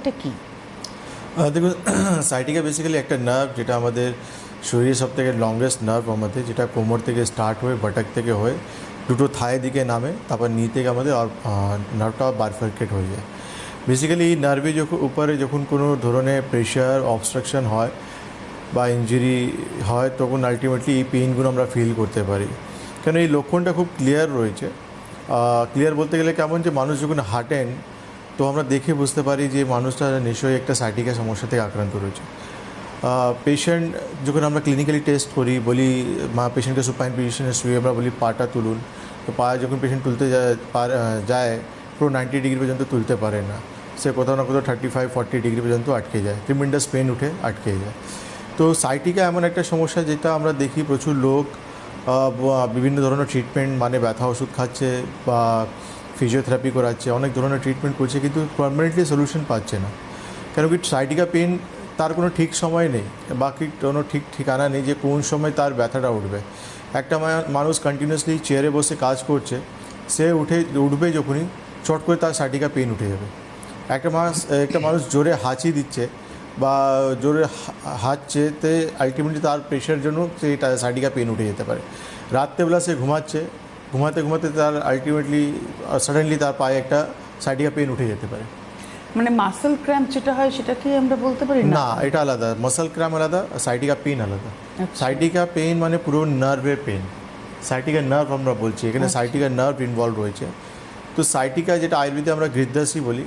এটা কি? দেখুন, সাইটিকা বেসিক্যালি একটা নার্ভ, যেটা আমাদের শরীরের সব থেকে লংগেস্ট নার্ভ আমাদের, যেটা কোমর থেকে স্টার্ট হয়ে বাটাক থেকে হয়ে দুটো থায়ের দিকে নামে, তারপর নি থেকে আমাদের নার্ভটা বাইফার্কেট হয়ে যায়। বেসিক্যালি এই নার্ভে যখন উপরে যখন কোনো ধরনের প্রেশার অবস্ট্রাকশন হয় বা ইঞ্জুরি হয়, তখন আলটিমেটলি এই পেইনগুলো আমরা ফিল করতে পারি। কেন এই লক্ষণটা খুব ক্লিয়ার রয়েছে। ক্লিয়ার বলতে গেলে কেমন, যে মানুষ যখন হাঁটেন তো আমরা দেখে বুঝতে পারি যে মানুষটা নিশ্চয়ই একটা সাইটিকা সমস্যা থেকে আক্রান্ত রয়েছে। পেশেন্ট যখন আমরা ক্লিনিক্যালি টেস্ট করি, বলি পেশেন্টকে সুপাইন পজিশনে শুয়ে আমরা বলি পাটা তুলুন, তো পা যখন পেশেন্ট তুলতে যায় পুরো 90 ডিগ্রি পর্যন্ত তুলতে পারে না, সে কোথাও না কোথাও 35-40 ডিগ্রি পর্যন্ত আটকে যায়, ট্রিমেন্ডাস পেন উঠে আটকে যায়। তো সাইটিকা এমন একটা সমস্যা যেটা আমরা দেখি প্রচুর লোক বিভিন্ন ধরনের ট্রিটমেন্ট, মানে ব্যথা ওষুধ খাচ্ছে বা ফিজিওথেরাপি করাচ্ছে, অনেক ধরনের ট্রিটমেন্ট করছে, কিন্তু পারমানেন্টলি সলিউশন পাচ্ছে না। কেন কি সাইটিকা পেন তার কোনো ঠিক সময় নেই, বাকি কোনো ঠিক ঠিকানা নেই যে কোন সময় তার ব্যথাটা উঠবে। একটা মানুষ কন্টিনিউয়াসলি চেয়ারে বসে কাজ করছে, সে উঠবে যখনই, চট করে তার সাইটিকা পেন উঠে যাবে। একটা মানুষ জোরে হাঁচি দিচ্ছে বা জোরে হাঁচছে, তে আলটিমেটলি তার প্রেশারের জন্য সেই সাইটিকা পেন উঠে যেতে পারে। রাত্রেবেলা সে ঘুমাতে ঘুমাতে তার আলটিমেটলি সাডেনলি তার পায়ে একটা সাইটিকা পেন উঠে যেতে পারে। মানে মাসল ক্র্যাম্প যেটা হয় সেটা কি আমরা বলতে পারি? না, এটা আলাদা। মাসল ক্র্যাম্প আলাদা, সাইটিকা পেন আলাদা। সাইটিকা পেন মানে পুরো নার্ভের পেন। সাইটিকা নার্ভ আমরা বলছি, এখানে সাইটিকা নার্ভ ইনভলভ রয়েছে। তো সাইটিকা, যেটা আয়ুর্বেদে আমরা গৃহদাসী বলি,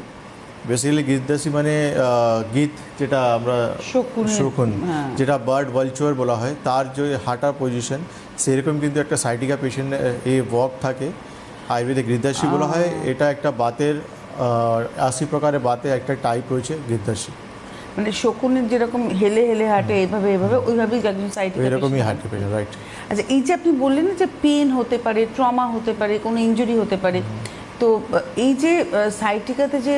বেসিক্যালি গৃহদাসী মানে গীত, যেটা আমরা শকুন, যেটা বার্ড ভালচার বলা হয়, তার যে হাঁটার পজিশন সেরকম কিন্তু একটা সাইটিকা পেশেন্ট এই ওয়াক থাকে, আয়ুর্বেদে গৃহদাসী বলা হয়। এটা একটা বাতের 80 প্রকারের বাতে একটা টাইপ রয়েছে গৃহদাসী। মানে শকুনের যেরকম হেলে হেলে হাঁটে, এইভাবে ওইভাবেই একজন সাইটিকা এরকমই হাঁটে পেশেন্ট, রাইট। আচ্ছা, এই যে আপনি বললেন যে পেন হতে পারে, ট্রমা হতে পারে, কোনো ইনজুরি হতে পারে, তো এই যে সাইটিকাতে যে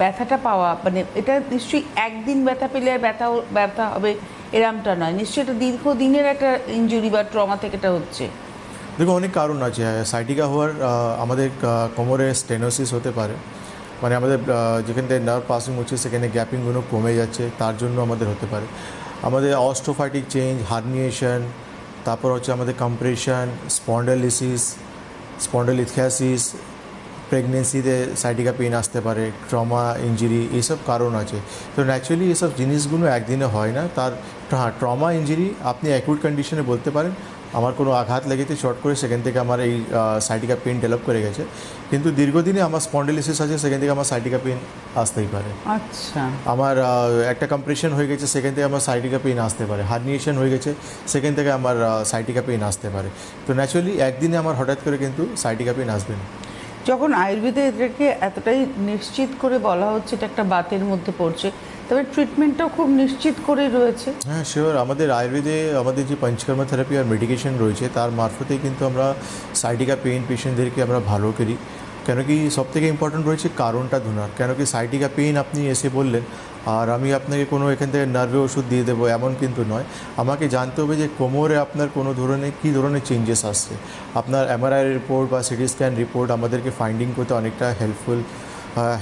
ব্যথাটা পাওয়া, মানে এটা নিশ্চয়ই একদিন ব্যথা পেলে আর ব্যথা হবে এরমটা নয়, নিশ্চয়ই এটা দীর্ঘদিনের একটা ইনজুরি বা ট্রমা থেকে এটা হচ্ছে। দেখো, অনেক কারণ আছে সাইটিকা হওয়ার। আমাদের কোমরে স্টেনোসিস হতে পারে, মানে আমাদের যেখান থেকে নার্ভ পাসিং হচ্ছে সেখানে গ্যাপিংগুলো কমে যাচ্ছে, তার জন্য আমাদের হতে পারে। আমাদের অস্টোফাইটিক চেঞ্জ, হার্নিয়েশন, তারপর হচ্ছে আমাদের কম্প্রেশন, স্পন্ডালিথিয়াসিস, প্রেগনেন্সিতে সাইটিকা পেন আসতে পারে, ট্রমা, ইঞ্জুরি, এইসব কারণ আছে। তো ন্যাচুরালি এইসব জিনিসগুলো একদিনে হয় না। ট্রমা, ইঞ্জুরি আপনি অ্যাকুট কন্ডিশনে বলতে পারেন, আমার কোনো আঘাত লেগেছে চট করে, সেখান থেকে আমার এই সাইটিকা পেন ডেভেলপ করে গেছে, কিন্তু দীর্ঘদিনে আমার স্পন্ডালিসিস আছে, সেখান থেকে আমার সাইটিকা পেন আসতেই পারে। আচ্ছা, আমার একটা কম্প্রেশন হয়ে গেছে, সেখান থেকে আমার সাইটিকা পেন আসতে পারে। হার্নিয়েশন হয়ে গেছে, সেখান থেকে আমার সাইটিকা পেন আসতে পারে। তো ন্যাচুরালি একদিনে আমার হঠাৎ করে কিন্তু সাইটিকা পেন আসবে না। যখন আয়ুর্বেদে এটাকে এতটাই নিশ্চিত করে বলা হচ্ছে এটা একটা বাতের মধ্যে পড়ছে, তবে ট্রিটমেন্টটাও খুব নিশ্চিত করে রয়েছে। হ্যাঁ, শিওর। আমাদের আয়ুর্বেদে আমাদের যে পঞ্চকর্মা থেরাপি আর মেডিকেশন রয়েছে, তার মারফতেই কিন্তু আমরা সাইটিকা পেইন পেশেন্টদেরকে আমরা ভালো করি। কেন কি সবথেকে ইম্পর্ট্যান্ট রয়েছে কারণটা ধুনার। কেন কি সাইটিকা পেইন আপনি এসে বললেন আর আমি আপনাকে কোনো এখান থেকে নার্ভে ওষুধ দিয়ে দেবো, এমন কিন্তু নয়। আমাকে জানতে হবে যে কোমরে আপনার কোনো ধরনের কী ধরনের চেঞ্জেস আসছে। আপনার এমআরআই রিপোর্ট বা সিটি স্ক্যান রিপোর্ট আমাদেরকে ফাইন্ডিং করতে অনেকটা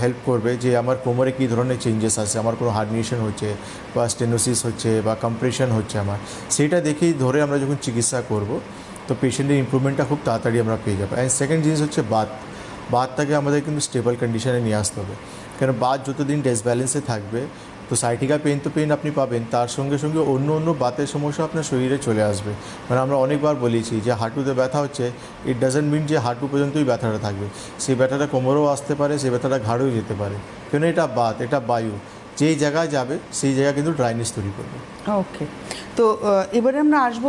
হেল্প করবে, যে আমার কোমরে কী ধরনের চেঞ্জেস আছে, আমার কোনো হার্নিয়েশন হচ্ছে বা স্টেনোসিস হচ্ছে বা কম্প্রেশন হচ্ছে, আমার সেইটা দেখেই ধরে আমরা যখন চিকিৎসা করব, তো পেশেন্টের ইমপ্রুভমেন্টটা খুব তাড়াতাড়ি আমরা পেয়ে যাবো। অ্যান্ড সেকেন্ড জিনিস হচ্ছে বাতটাকে আমাদের কিন্তু স্টেবল কন্ডিশনে নিয়ে আসতে হবে। কারণ বাত যতদিন ডিসব্যালেন্সে থাকবে, তো সাইটিকা পেন তো পেন আপনি পাবেন, তার সঙ্গে সঙ্গে অন্য বাতের সমস্যা আপনার শরীরে চলে আসবে। মানে আমরা অনেকবার বলেছি যে হাঁটুতে ব্যথা হচ্ছে, ইট ডাজন্ট মিন যে হাঁটু পর্যন্তই ব্যথাটা থাকবে, সেই ব্যথাটা কোমরেও আসতে পারে, সেই ব্যথাটা ঘাড়েও যেতে পারে। কেন এটা বাত, এটা বায়ু, যেই জায়গায় যাবে সেই জায়গায় কিন্তু ড্রাইনেস তৈরি করবে। ওকে, তো এবারে আমরা আসবো